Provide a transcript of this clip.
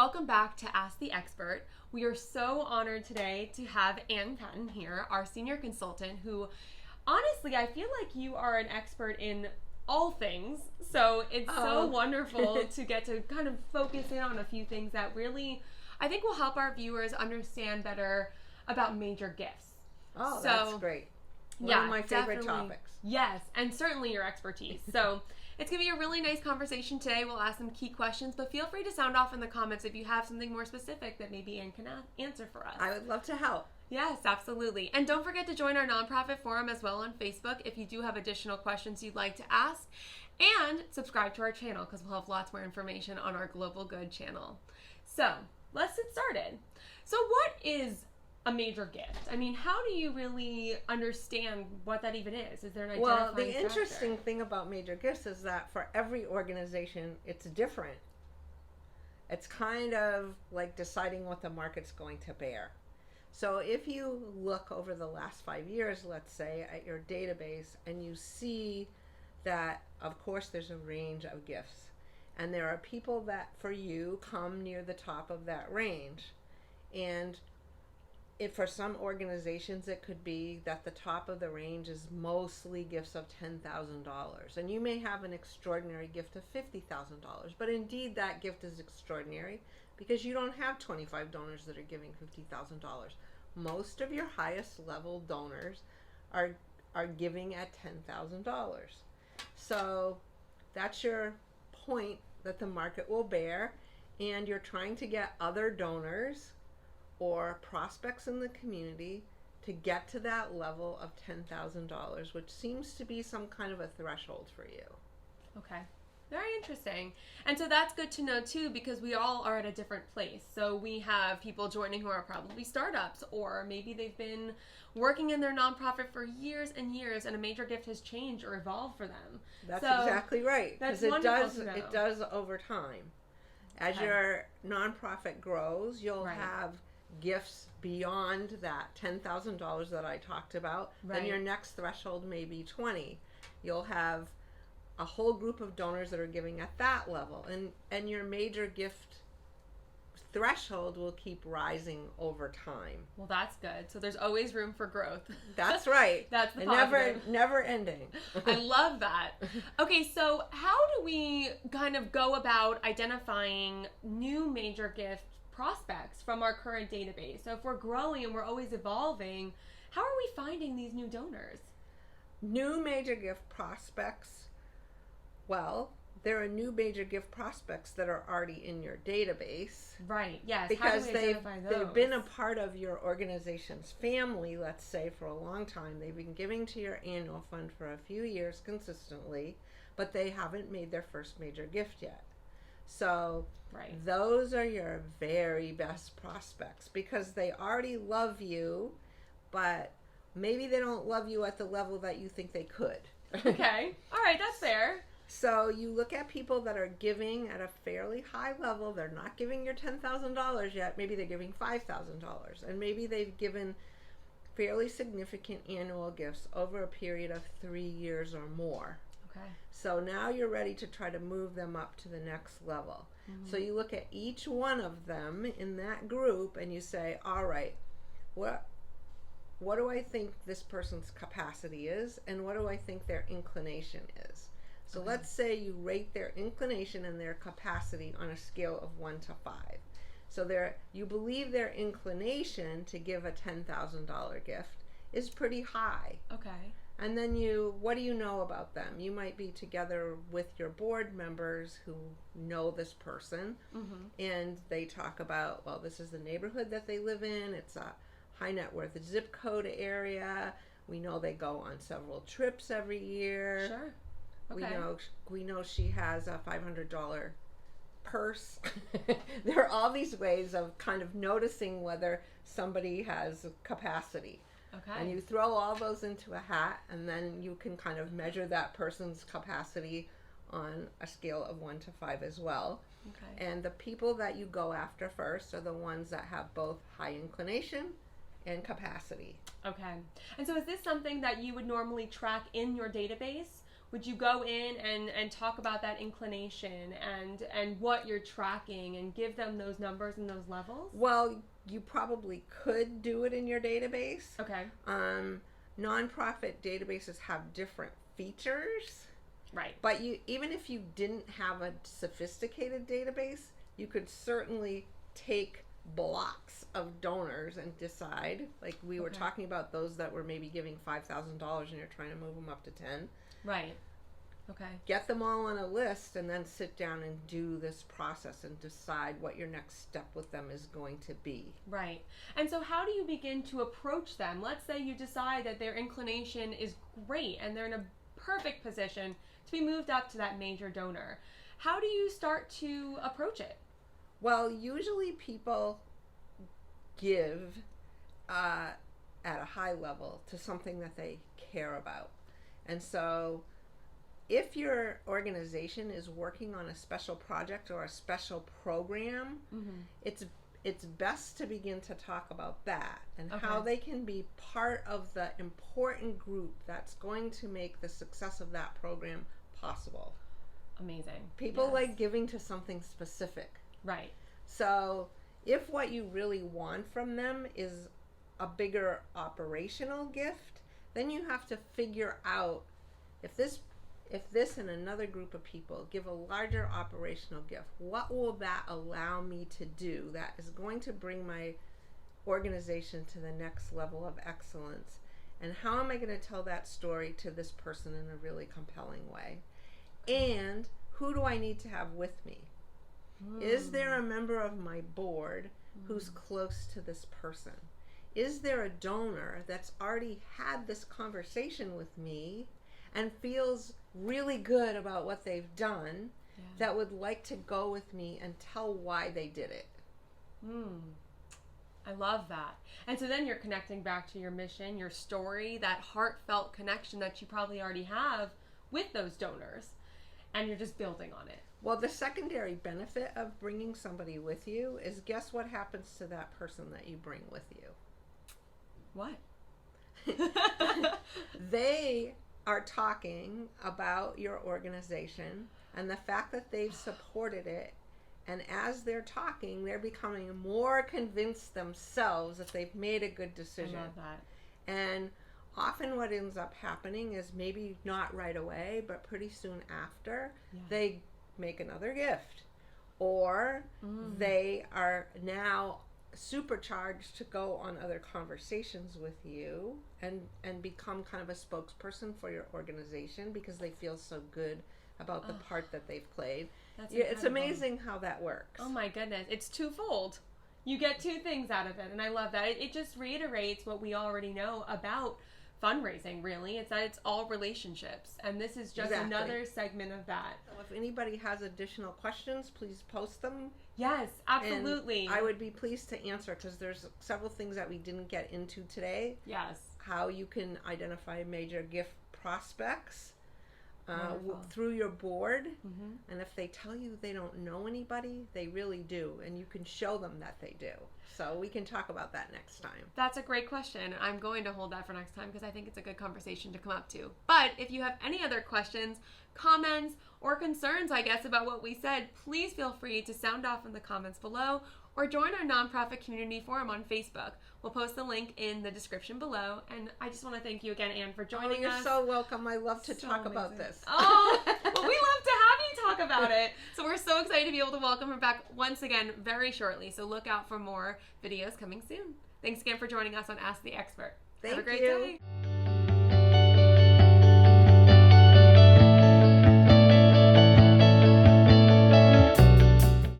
Welcome back to Ask the Expert. We are so honored today to have Ann Paton here, our senior consultant, who honestly, I feel like you are an expert in all things. So it's so wonderful to get to kind of focus in on a few things that really, I think, will help our viewers understand better about major gifts. Oh, so, that's great. One of my favorite topics. Yes, and certainly your expertise. So it's going to be a really nice conversation today. We'll ask some key questions, but feel free to sound off in the comments if you have something more specific that maybe Ann can answer for us. I would love to help. Yes, absolutely. And don't forget to join our nonprofit forum as well on Facebook if you do have additional questions you'd like to ask. And subscribe to our channel because we'll have lots more information on our Global Good channel. So let's get started. So what is a major gift? I mean, how do you really understand what that even is? Is there an identifying Well, the factor? interesting thing about major gifts is that for every organization, it's different. It's kind of like deciding what the market's going to bear. So if you look over the last 5 years, let's say, at your database, and you see that, of course, there's a range of gifts. And there are people that, for you, come near the top of that range. And for some organizations, it could be that the top of the range is mostly gifts of $10,000. And you may have an extraordinary gift of $50,000. But indeed, that gift is extraordinary because you don't have 25 donors that are giving $50,000. Most of your highest level donors are giving at $10,000. So that's your point that the market will bear. And you're trying to get other donors or prospects in the community to get to that level of $10,000, which seems to be some kind of a threshold for you. Okay. Very interesting. And so that's good to know too, because we all are at a different place. So we have people joining who are probably startups, or maybe they've been working in their nonprofit for years and years, and a major gift has changed or evolved for them. That's exactly right. That's Because wonderful to know. it does over time. As your nonprofit grows, you'll have gifts beyond that $10,000 that I talked about. Then your next threshold may be 20. You'll have a whole group of donors that are giving at that level, and your major gift threshold will keep rising over time. Well, that's good. So there's always room for growth. That's right. That's the positive. Never ending. I love that. Okay, so how do we kind of go about identifying new major gift prospects from our current database? So if we're growing and we're always evolving, how are we finding these new donors? New major gift prospects, well, there are new major gift prospects that are already in your database. Right, yes. Because they've been a part of your organization's family, let's say, for a long time. They've been giving to your annual fund for a few years consistently, but they haven't made their first major gift yet. So those are your very best prospects because they already love you, but maybe they don't love you at the level that you think they could. Okay. All right, that's fair. So you look at people that are giving at a fairly high level. They're not giving your $10,000 yet. Maybe they're giving $5,000. And maybe they've given fairly significant annual gifts over a period of 3 years or more. Okay. So now you're ready to try to move them up to the next level. Mm-hmm. So you look at each one of them in that group and you say, all right, what do I think this person's capacity is, and what do I think their inclination is? So let's say you rate their inclination and their capacity on a scale of 1 to 5. So you believe their inclination to give a $10,000 gift is pretty high. Okay. And then what do you know about them? You might be together with your board members who know this person, and they talk about, well, this is the neighborhood that they live in. It's a high net worth zip code area. We know they go on several trips every year. Sure. Okay. We know she has a $500 purse. There are all these ways of kind of noticing whether somebody has capacity. Okay. And you throw all those into a hat, and then you can kind of measure that person's capacity on a scale of 1 to 5 as well. Okay. And the people that you go after first are the ones that have both high inclination and capacity. Okay. And so is this something that you would normally track in your database would you go in and talk about that inclination and what you're tracking and give them those numbers and those levels? Well, you probably could do it in your database. Okay. Nonprofit databases have different features. Right. But even if you didn't have a sophisticated database, you could certainly take blocks of donors and decide, like we were talking about those that were maybe giving $5,000 and you're trying to move them up to 10. Right. Okay. Get them all on a list and then sit down and do this process and decide what your next step with them is going to be. Right. And so how do you begin to approach them? Let's say you decide that their inclination is great and they're in a perfect position to be moved up to that major donor. How do you start to approach it? Well, usually people give at a high level to something that they care about. And so if your organization is working on a special project or a special program, it's best to begin to talk about that and how they can be part of the important group that's going to make the success of that program possible. Amazing. People like giving to something specific. Right. So if what you really want from them is a bigger operational gift, then you have to figure out if this and another group of people give a larger operational gift, what will that allow me to do that is going to bring my organization to the next level of excellence? And how am I going to tell that story to this person in a really compelling way? And who do I need to have with me? Is there a member of my board who's close to this person? Is there a donor that's already had this conversation with me and feels really good about what they've done that would like to go with me and tell why they did it? I love that. And so then you're connecting back to your mission, your story, that heartfelt connection that you probably already have with those donors, and you're just building on it. Well, the secondary benefit of bringing somebody with you is, guess what happens to that person that you bring with you? What? They are talking about your organization and the fact that they've supported it. And as they're talking, they're becoming more convinced themselves that they've made a good decision. I love that. And often what ends up happening is maybe not right away, but pretty soon after, they make another gift. Or they are now supercharged to go on other conversations with you and become kind of a spokesperson for your organization because they feel so good about the part that they've played. It's amazing how that works. Oh my goodness. It's twofold. You get two things out of it, and I love that. It just reiterates what we already know about fundraising, really. It's that it's all relationships, and this is just another segment of that. If anybody has additional questions, please post them. Yes, absolutely. And I would be pleased to answer because there's several things that we didn't get into today. Yes. How you can identify major gift prospects through your board. And if they tell you they don't know anybody, they really do, and you can show them that they do. So we can talk about that next time. That's a great question. I'm going to hold that for next time because I think it's a good conversation to come up to. But if you have any other questions, comments, or concerns, I guess, about what we said, please feel free to sound off in the comments below or join our nonprofit community forum on Facebook. We'll post the link in the description below. And I just want to thank you again, Ann, for joining you're us. You're so welcome. I love to talk about this. Oh, well, we love to have you talk about it. So we're so excited to be able to welcome her back once again very shortly. So look out for more videos coming soon. Thanks again for joining us on Ask the Expert. Thank you. Have a great day.